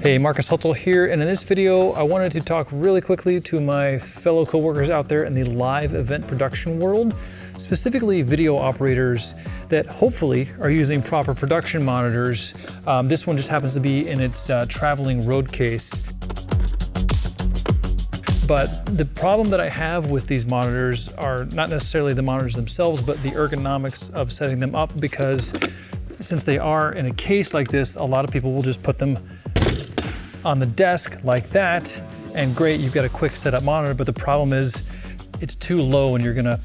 Hey, Marcus Hutzel here, and in this video I wanted to talk really quickly to my fellow coworkers out there in the live event production world, specifically video operators that hopefully are using proper production monitors. This one just happens to be in its traveling road case. But the problem that I have with these monitors are not necessarily the monitors themselves, but the ergonomics of setting them up, because since they are in a case like this, a lot of people will just put them on the desk like that, and great, you've got a quick setup monitor, but the problem is it's too low and you're gonna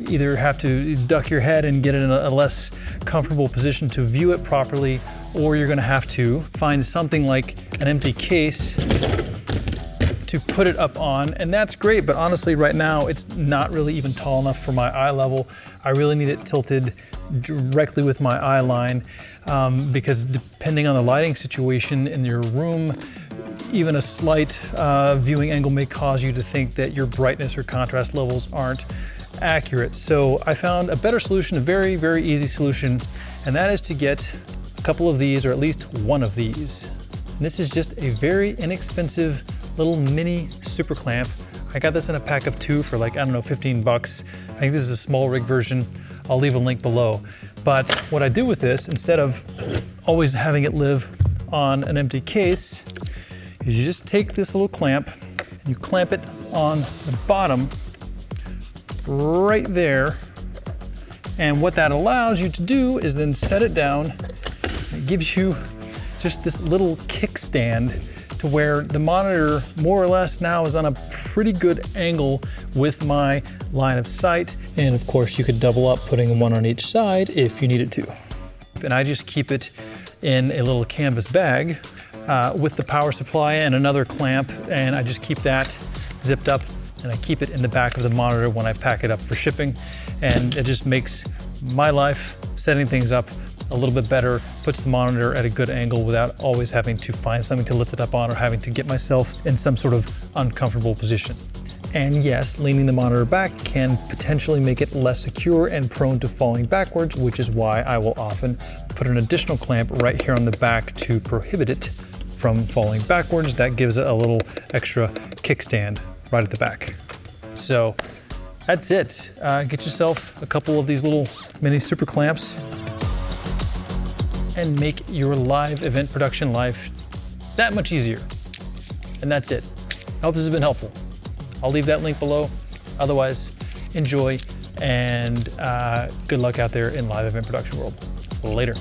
either have to duck your head and get it in a less comfortable position to view it properly, or you're gonna have to find something like an empty case to put it up on, and that's great, but honestly right now it's not really even tall enough for my eye level. I really need it tilted directly with my eye line, because depending on the lighting situation in your room, even a slight viewing angle may cause you to think that your brightness or contrast levels aren't accurate. So I found a better solution, a very, very easy solution, and that is to get a couple of these, or at least one of these. And this is just a very inexpensive little mini super clamp. I got this in a pack of 2 for like, I don't know, 15 bucks. I think this is a small rig version. I'll leave a link below. But what I do with this, instead of always having it live on an empty case, is you just take this little clamp and you clamp it on the bottom right there. And what that allows you to do is then set it down. It gives you just this little kickstand to where the monitor more or less now is on a pretty good angle with my line of sight. And of course you could double up, putting one on each side if you needed to. And I just keep it in a little canvas bag with the power supply and another clamp, and I just keep that zipped up and I keep it in the back of the monitor when I pack it up for shipping. And it just makes my life setting things up a little bit better, puts the monitor at a good angle without always having to find something to lift it up on or having to get myself in some sort of uncomfortable position. And yes, leaning the monitor back can potentially make it less secure and prone to falling backwards, which is why I will often put an additional clamp right here on the back to prohibit it from falling backwards. That gives it a little extra kickstand right at the back. So that's it. Get yourself a couple of these little mini super clamps and make your live event production life that much easier. And that's it. I hope this has been helpful. I'll leave that link below. Otherwise, enjoy, and good luck out there in live event production world. Later.